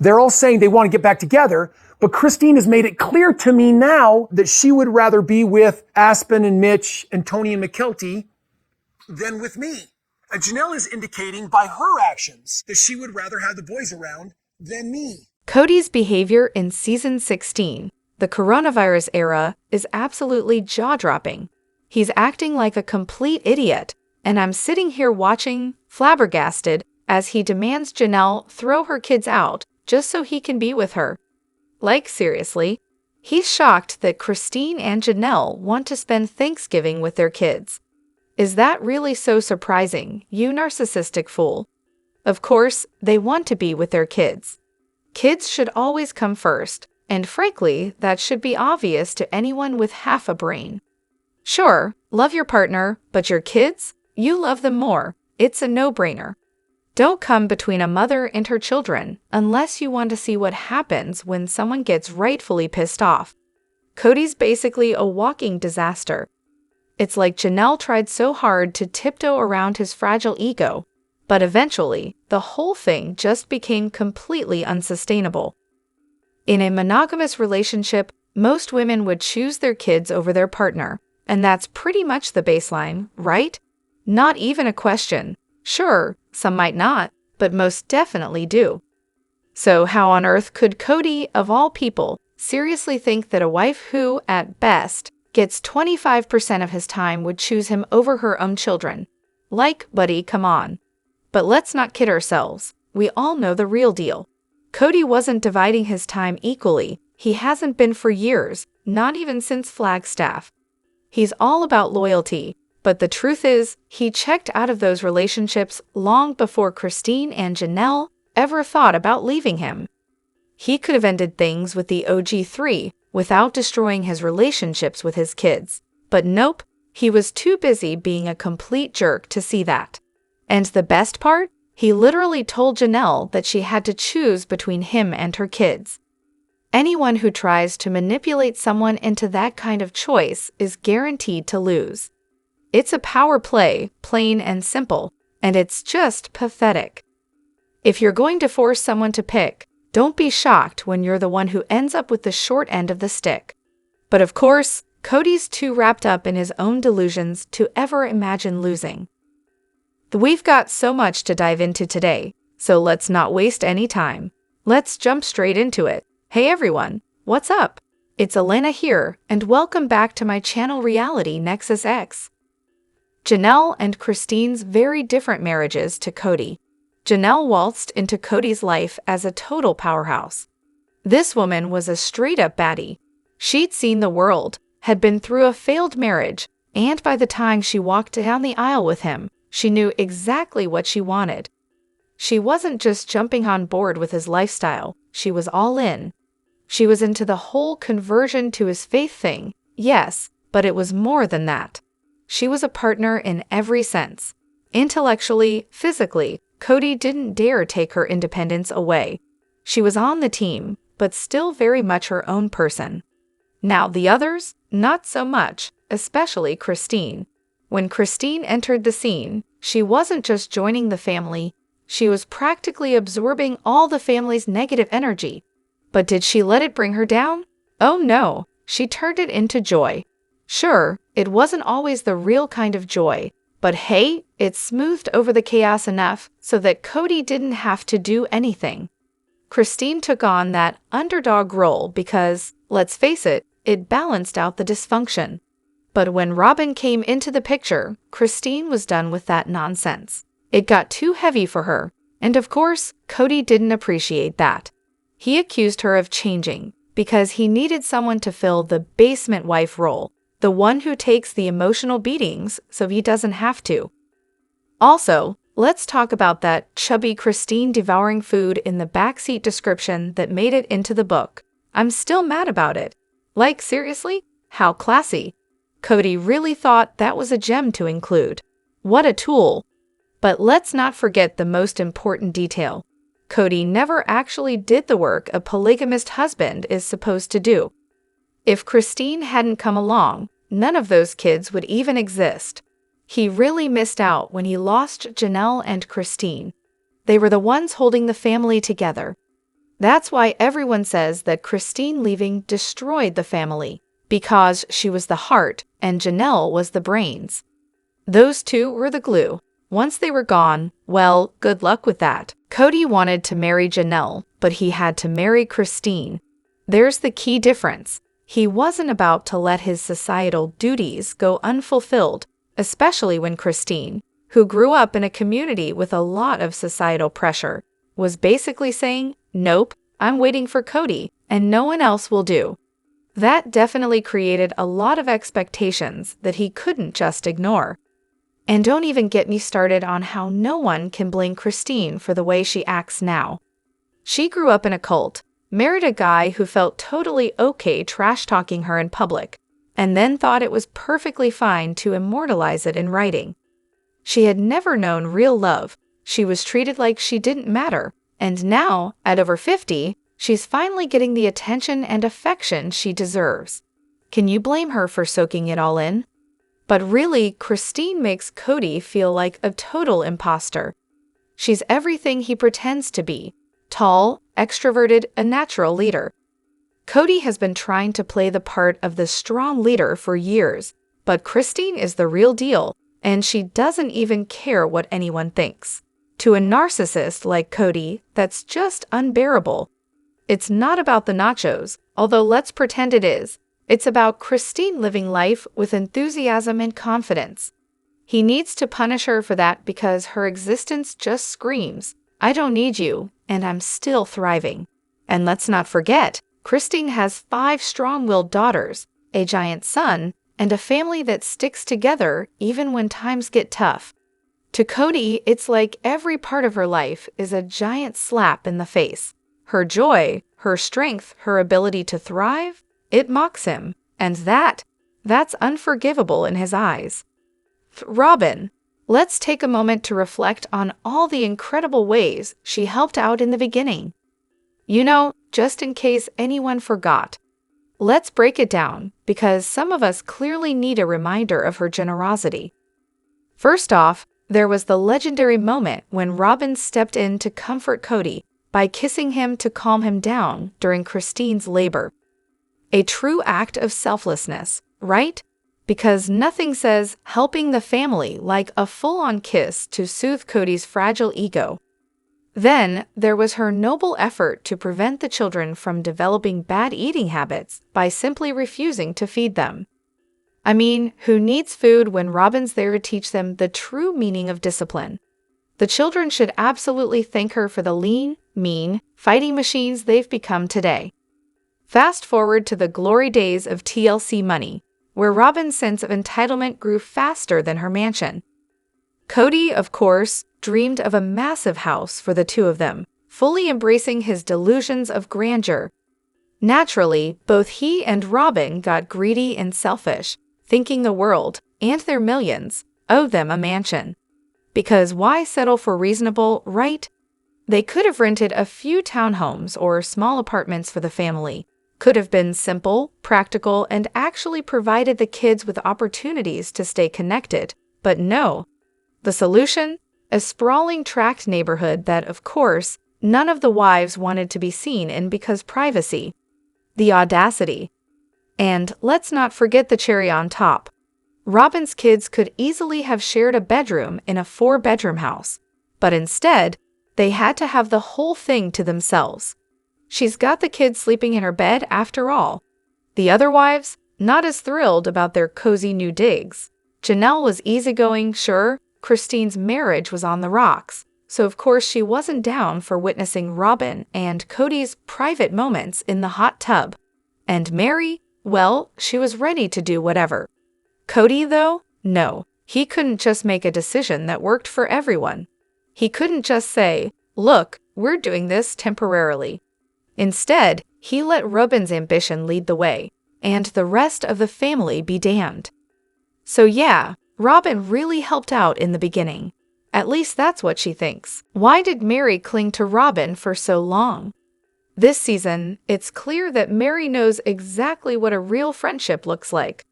They're all saying they want to get back together, but Christine has made it clear to me now that she would rather be with Aspen and Mitch and Tony and McKelty than with me. And Janelle is indicating by her actions that she would rather have the boys around than me. Kody's behavior in Season 16, the coronavirus era, is absolutely jaw-dropping. He's acting like a complete idiot, and I'm sitting here watching, flabbergasted, as he demands Janelle throw her kids out just so he can be with her. Like, seriously? He's shocked that Christine and Janelle want to spend Thanksgiving with their kids. Is that really so surprising, you narcissistic fool? Of course, they want to be with their kids. Kids should always come first, and frankly, that should be obvious to anyone with half a brain. Sure, love your partner, but your kids? You love them more. It's a no-brainer. Don't come between a mother and her children unless you want to see what happens when someone gets rightfully pissed off. Kody's basically a walking disaster. It's like Janelle tried so hard to tiptoe around his fragile ego, but eventually, the whole thing just became completely unsustainable. In a monogamous relationship, most women would choose their kids over their partner, and that's pretty much the baseline, right? Not even a question. Sure, some might not, but most definitely do. So how on earth could Kody, of all people, seriously think that a wife who, at best, gets 25% of his time would choose him over her own children? Like, buddy, come on. But let's not kid ourselves. We all know the real deal. Kody wasn't dividing his time equally. He hasn't been for years, not even since Flagstaff. He's all about loyalty. But the truth is, he checked out of those relationships long before Christine and Janelle ever thought about leaving him. He could have ended things with the OG3 without destroying his relationships with his kids. But nope, he was too busy being a complete jerk to see that. And the best part? He literally told Janelle that she had to choose between him and her kids. Anyone who tries to manipulate someone into that kind of choice is guaranteed to lose. It's a power play, plain and simple, and it's just pathetic. If you're going to force someone to pick, don't be shocked when you're the one who ends up with the short end of the stick. But of course, Kody's too wrapped up in his own delusions to ever imagine losing. We've got so much to dive into today, so let's not waste any time. Let's jump straight into it. Hey everyone, what's up? It's Elena here, and welcome back to my channel Reality Nexus X. Janelle and Christine's very different marriages to Kody. Janelle waltzed into Kody's life as a total powerhouse. This woman was a straight-up baddie. She'd seen the world, had been through a failed marriage, and by the time she walked down the aisle with him, she knew exactly what she wanted. She wasn't just jumping on board with his lifestyle, she was all in. She was into the whole conversion to his faith thing, yes, but it was more than that. She was a partner in every sense. Intellectually, physically, Kody didn't dare take her independence away. She was on the team, but still very much her own person. Now the others, not so much, especially Christine. When Christine entered the scene, she wasn't just joining the family, she was practically absorbing all the family's negative energy. But did she let it bring her down? Oh no, she turned it into joy. Sure, it wasn't always the real kind of joy, but hey, it smoothed over the chaos enough so that Kody didn't have to do anything. Christine took on that underdog role because, let's face it, it balanced out the dysfunction. But when Robyn came into the picture, Christine was done with that nonsense. It got too heavy for her, and of course, Kody didn't appreciate that. He accused her of changing because he needed someone to fill the basement wife role, the one who takes the emotional beatings so he doesn't have to. Also, let's talk about that chubby Christine devouring food in the backseat description that made it into the book. I'm still mad about it. Like, seriously? How classy. Kody really thought that was a gem to include. What a tool. But let's not forget the most important detail. Kody never actually did the work a polygamist husband is supposed to do. If Christine hadn't come along, none of those kids would even exist. He really missed out when he lost Janelle and Christine. They were the ones holding the family together. That's why everyone says that Christine leaving destroyed the family, because she was the heart and Janelle was the brains. Those two were the glue. Once they were gone, well, good luck with that. Kody wanted to marry Janelle, but he had to marry Christine. There's the key difference. He wasn't about to let his societal duties go unfulfilled, especially when Christine, who grew up in a community with a lot of societal pressure, was basically saying, "Nope, I'm waiting for Kody, and no one else will do." That definitely created a lot of expectations that he couldn't just ignore. And don't even get me started on how no one can blame Christine for the way she acts now. She grew up in a cult, married a guy who felt totally okay trash-talking her in public, and then thought it was perfectly fine to immortalize it in writing. She had never known real love. She was treated like she didn't matter, and now, at over 50, she's finally getting the attention and affection she deserves. Can you blame her for soaking it all in? But really, Christine makes Kody feel like a total imposter. She's everything he pretends to be: tall, extroverted, a natural leader. Kody has been trying to play the part of the strong leader for years, but Christine is the real deal, and she doesn't even care what anyone thinks. To a narcissist like Kody, that's just unbearable. It's not about the nachos, although let's pretend it is. It's about Christine living life with enthusiasm and confidence. He needs to punish her for that because her existence just screams, "I don't need you, and I'm still thriving." And let's not forget, Christine has 5 strong-willed daughters, a giant son, and a family that sticks together even when times get tough. To Kody, it's like every part of her life is a giant slap in the face. Her joy, her strength, her ability to thrive, it mocks him, and that's unforgivable in his eyes. Robyn, let's take a moment to reflect on all the incredible ways she helped out in the beginning. You know, just in case anyone forgot. Let's break it down, because some of us clearly need a reminder of her generosity. First off, there was the legendary moment when Robyn stepped in to comfort Kody by kissing him to calm him down during Christine's labor. A true act of selflessness, right? Because nothing says helping the family like a full-on kiss to soothe Kody's fragile ego. Then, there was her noble effort to prevent the children from developing bad eating habits by simply refusing to feed them. I mean, who needs food when Robyn's there to teach them the true meaning of discipline? The children should absolutely thank her for the lean, mean, fighting machines they've become today. Fast forward to the glory days of TLC money, where Robyn's sense of entitlement grew faster than her mansion. Kody, of course, dreamed of a massive house for the two of them, fully embracing his delusions of grandeur. Naturally, both he and Robyn got greedy and selfish, thinking the world, and their millions, owed them a mansion. Because why settle for reasonable, right? They could have rented a few townhomes or small apartments for the family. Could have been simple, practical, and actually provided the kids with opportunities to stay connected. But no. The solution? A sprawling tract neighborhood that, of course, none of the wives wanted to be seen in because privacy. The audacity. And let's not forget the cherry on top. Robyn's kids could easily have shared a bedroom in a 4-bedroom house, but instead, they had to have the whole thing to themselves. She's got the kids sleeping in her bed after all. The other wives, not as thrilled about their cozy new digs. Janelle was easygoing, sure. Christine's marriage was on the rocks, so of course she wasn't down for witnessing Robyn and Kody's private moments in the hot tub. And Mary, well, she was ready to do whatever. Kody, though, no, he couldn't just make a decision that worked for everyone. He couldn't just say, "Look, we're doing this temporarily." Instead, he let Robyn's ambition lead the way, and the rest of the family be damned. So yeah, Robyn really helped out in the beginning. At least that's what she thinks. Why did Mary cling to Robyn for so long? This season, it's clear that Mary knows exactly what a real friendship looks like.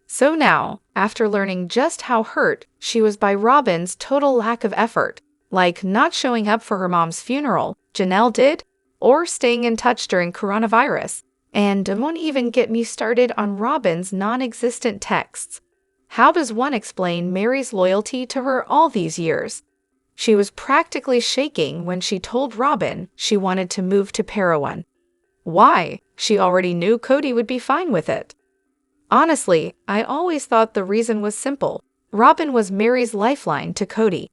So now, after learning just how hurt she was by Robyn's total lack of effort, like not showing up for her mom's funeral, Janelle did, or staying in touch during coronavirus. And don't even get me started on Robyn's non-existent texts. How does one explain Mary's loyalty to her all these years? She was practically shaking when she told Robyn she wanted to move to Parowan. Why? She already knew Kody would be fine with it. Honestly, I always thought the reason was simple. Robyn was Mary's lifeline to Kody.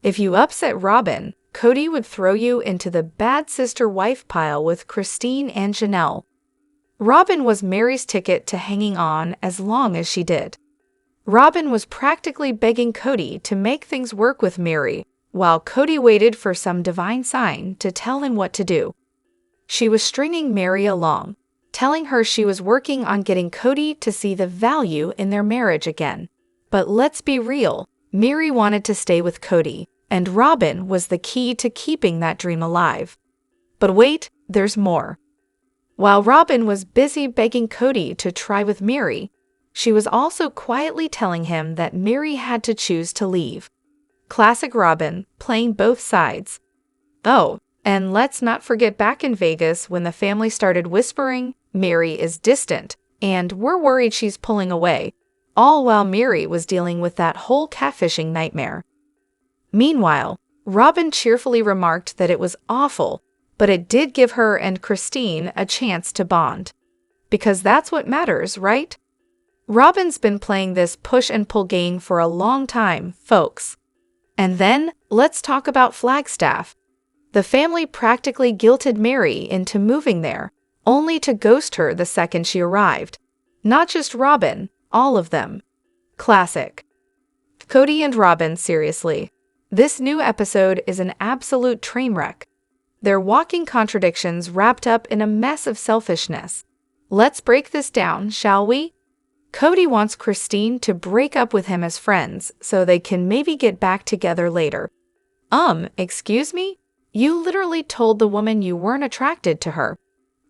If you upset Robyn, Kody would throw you into the bad sister-wife pile with Christine and Janelle. Robyn was Mary's ticket to hanging on as long as she did. Robyn was practically begging Kody to make things work with Mary, while Kody waited for some divine sign to tell him what to do. She was stringing Mary along, telling her she was working on getting Kody to see the value in their marriage again. But let's be real, Mary wanted to stay with Kody, and Robyn was the key to keeping that dream alive. But wait, there's more. While Robyn was busy begging Kody to try with Mary, she was also quietly telling him that Mary had to choose to leave. Classic Robyn, playing both sides. Oh, and let's not forget back in Vegas when the family started whispering, Mary is distant, and we're worried she's pulling away, all while Mary was dealing with that whole catfishing nightmare. Meanwhile, Robyn cheerfully remarked that it was awful, but it did give her and Christine a chance to bond. Because that's what matters, right? Robyn's been playing this push and pull game for a long time, folks. And then, let's talk about Flagstaff. The family practically guilted Mary into moving there, only to ghost her the second she arrived. Not just Robyn, all of them. Classic. Kody and Robyn, seriously. This new episode is an absolute train wreck. They're walking contradictions wrapped up in a mess of selfishness. Let's break this down, shall we? Kody wants Christine to break up with him as friends so they can maybe get back together later. Excuse me? You literally told the woman you weren't attracted to her.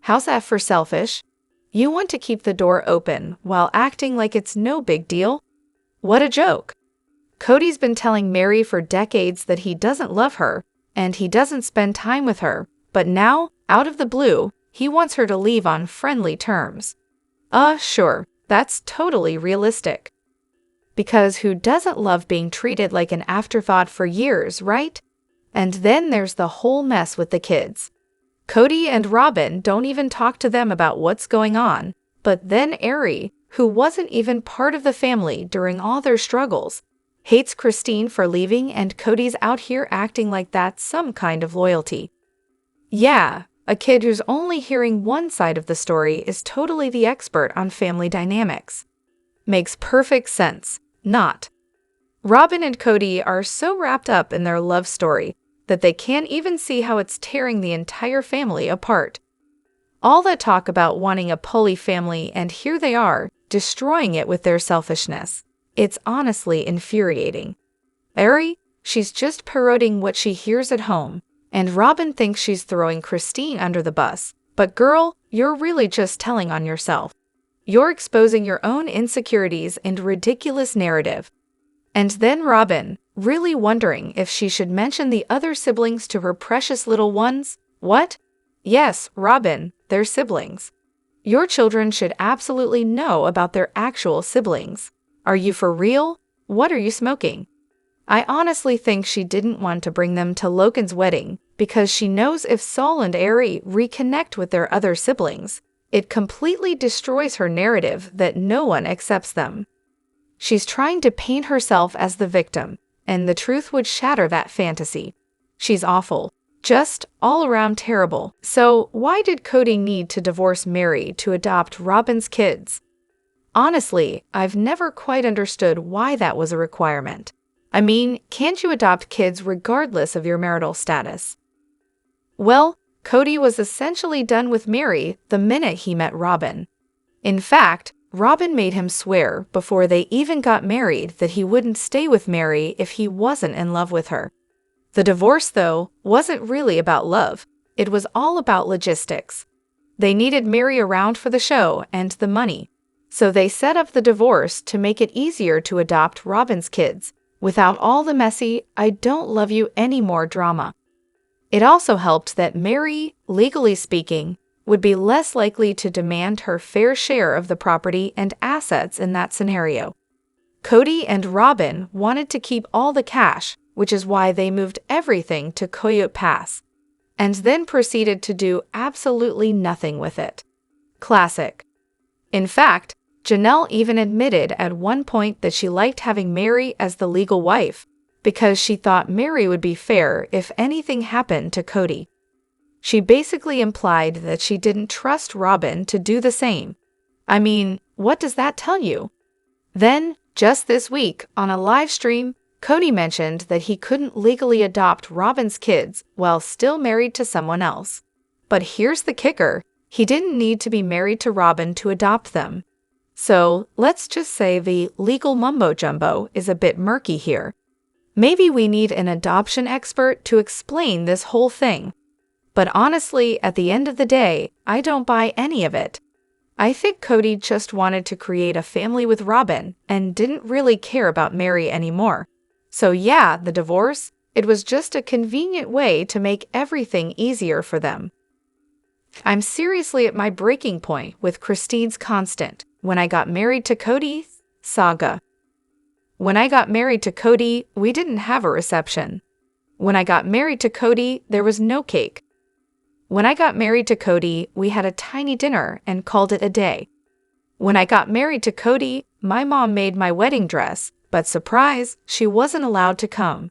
How's that for selfish? You want to keep the door open while acting like it's no big deal? What a joke. Kody's been telling Mary for decades that he doesn't love her, and he doesn't spend time with her, but now, out of the blue, he wants her to leave on friendly terms. Sure, that's totally realistic. Because who doesn't love being treated like an afterthought for years, right? And then there's the whole mess with the kids. Kody and Robyn don't even talk to them about what's going on, but then Ari, who wasn't even part of the family during all their struggles, hates Christine for leaving, and Kody's out here acting like that's some kind of loyalty. Yeah, a kid who's only hearing one side of the story is totally the expert on family dynamics. Makes perfect sense, not. Robyn and Kody are so wrapped up in their love story that they can't even see how it's tearing the entire family apart. All that talk about wanting a poly family, and here they are, destroying it with their selfishness. It's honestly infuriating. Ari, she's just parroting what she hears at home, and Robyn thinks she's throwing Christine under the bus. But girl, you're really just telling on yourself. You're exposing your own insecurities and ridiculous narrative. And then Robyn, really wondering if she should mention the other siblings to her precious little ones. What? Yes, Robyn, they're siblings. Your children should absolutely know about their actual siblings. Are you for real? What are you smoking? I honestly think she didn't want to bring them to Logan's wedding because she knows if Saul and Ari reconnect with their other siblings, it completely destroys her narrative that no one accepts them. She's trying to paint herself as the victim, and the truth would shatter that fantasy. She's awful. Just all around terrible. So why did Kody need to divorce Mary to adopt Robyn's kids? Honestly, I've never quite understood why that was a requirement. I mean, can't you adopt kids regardless of your marital status? Well, Kody was essentially done with Mary the minute he met Robyn. In fact, Robyn made him swear before they even got married that he wouldn't stay with Mary if he wasn't in love with her. The divorce, though, wasn't really about love. It was all about logistics. They needed Mary around for the show and the money, so they set up the divorce to make it easier to adopt Robyn's kids without all the messy, I don't love you anymore drama. It also helped that Mary, legally speaking, would be less likely to demand her fair share of the property and assets in that scenario. Kody and Robyn wanted to keep all the cash, which is why they moved everything to Coyote Pass, and then proceeded to do absolutely nothing with it. Classic. In fact, Janelle even admitted at one point that she liked having Mary as the legal wife because she thought Mary would be fair if anything happened to Kody. She basically implied that she didn't trust Robyn to do the same. I mean, what does that tell you? Then, just this week, on a live stream, Kody mentioned that he couldn't legally adopt Robyn's kids while still married to someone else. But here's the kicker. He didn't need to be married to Robyn to adopt them. So, let's just say the legal mumbo-jumbo is a bit murky here. Maybe we need an adoption expert to explain this whole thing. But honestly, at the end of the day, I don't buy any of it. I think Kody just wanted to create a family with Robyn and didn't really care about Mary anymore. So yeah, the divorce, it was just a convenient way to make everything easier for them. I'm seriously at my breaking point with Christine's constant "when I got married to Kody" saga. When I got married to Kody, we didn't have a reception. When I got married to Kody, there was no cake. When I got married to Kody, we had a tiny dinner and called it a day. When I got married to Kody, my mom made my wedding dress, but surprise, she wasn't allowed to come.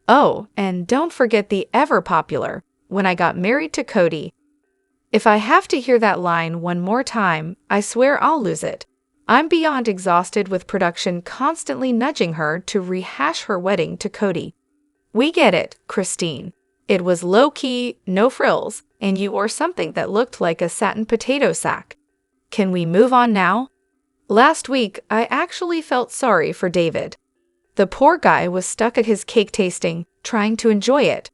Oh, and don't forget the ever-popular "when I got married to Kody." If I have to hear that line one more time, I swear I'll lose it. I'm beyond exhausted with production constantly nudging her to rehash her wedding to Kody. We get it, Christine. It was low-key, no frills, and you wore something that looked like a satin potato sack. Can we move on now? Last week, I actually felt sorry for David. The poor guy was stuck at his cake tasting, trying to enjoy it,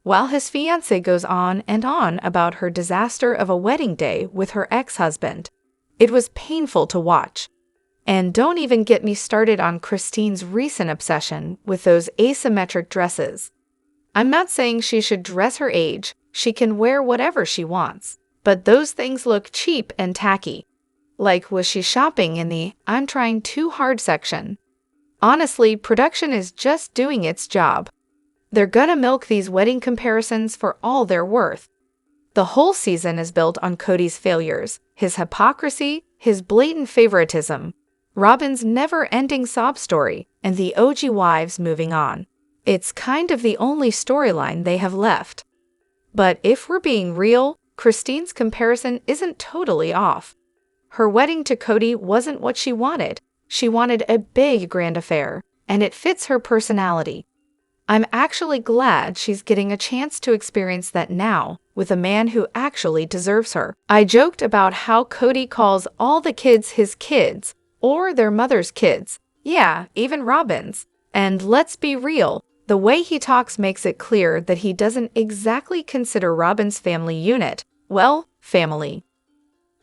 while his fiancée goes on and on about her disaster of a wedding day with her ex-husband. It was painful to watch. And don't even get me started on Christine's recent obsession with those asymmetric dresses. I'm not saying she should dress her age, she can wear whatever she wants, but those things look cheap and tacky. Like, was she shopping in the "I'm trying too hard" section? Honestly, production is just doing its job. They're gonna milk these wedding comparisons for all they're worth. The whole season is built on Kody's failures, his hypocrisy, his blatant favoritism, Robyn's never-ending sob story, and the OG wives moving on. It's kind of the only storyline they have left. But if we're being real, Christine's comparison isn't totally off. Her wedding to Kody wasn't what she wanted. She wanted a big grand affair, and it fits her personality. I'm actually glad she's getting a chance to experience that now, with a man who actually deserves her. I joked about how Kody calls all the kids his kids, or their mother's kids. Yeah, even Robyn's. And let's be real, the way he talks makes it clear that he doesn't exactly consider Robyn's family unit, well, family.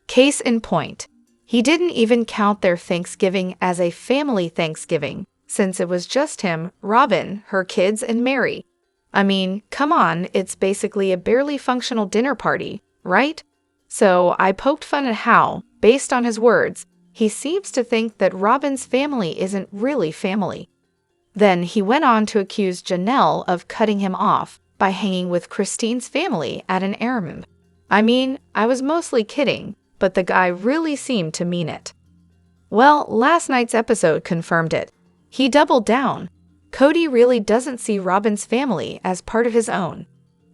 Case in point, he didn't even count their Thanksgiving as a family Thanksgiving, since it was just him, Robyn, her kids, and Mary. I mean, come on, it's basically a barely functional dinner party, right? So I poked fun at how, based on his words, he seems to think that Robyn's family isn't really family. Then he went on to accuse Janelle of cutting him off by hanging with Christine's family at an errand. I mean, I was mostly kidding, but the guy really seemed to mean it. Well, last night's episode confirmed it. He doubled down. Kody really doesn't see Robyn's family as part of his own.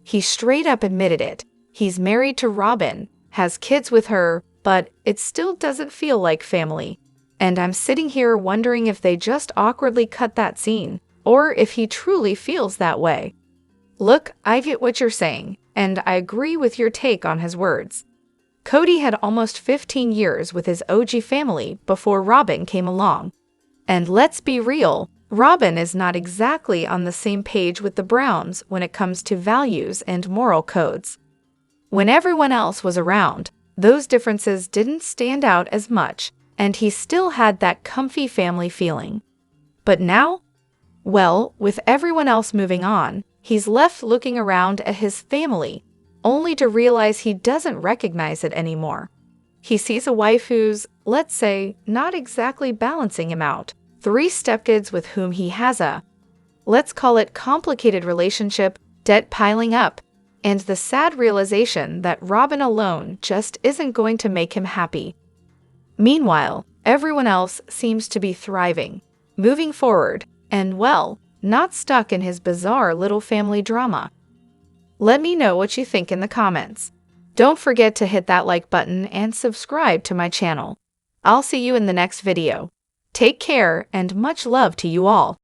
He straight up admitted it. He's married to Robyn, has kids with her, but it still doesn't feel like family. And I'm sitting here wondering if they just awkwardly cut that scene, or if he truly feels that way. Look, I get what you're saying, and I agree with your take on his words. Kody had almost 15 years with his OG family before Robyn came along. And let's be real, Robyn is not exactly on the same page with the Browns when it comes to values and moral codes. When everyone else was around, those differences didn't stand out as much, and he still had that comfy family feeling. But now? Well, with everyone else moving on, He's left looking around at his family, only to realize he doesn't recognize it anymore. He sees a wife who's, let's say, not exactly balancing him out. 3 stepkids with whom he has a, let's call it complicated relationship, debt piling up, and the sad realization that Robyn alone just isn't going to make him happy. Meanwhile, everyone else seems to be thriving, moving forward, and well, not stuck in his bizarre little family drama. Let me know what you think in the comments. Don't forget to hit that like button and subscribe to my channel. I'll see you in the next video. Take care and much love to you all.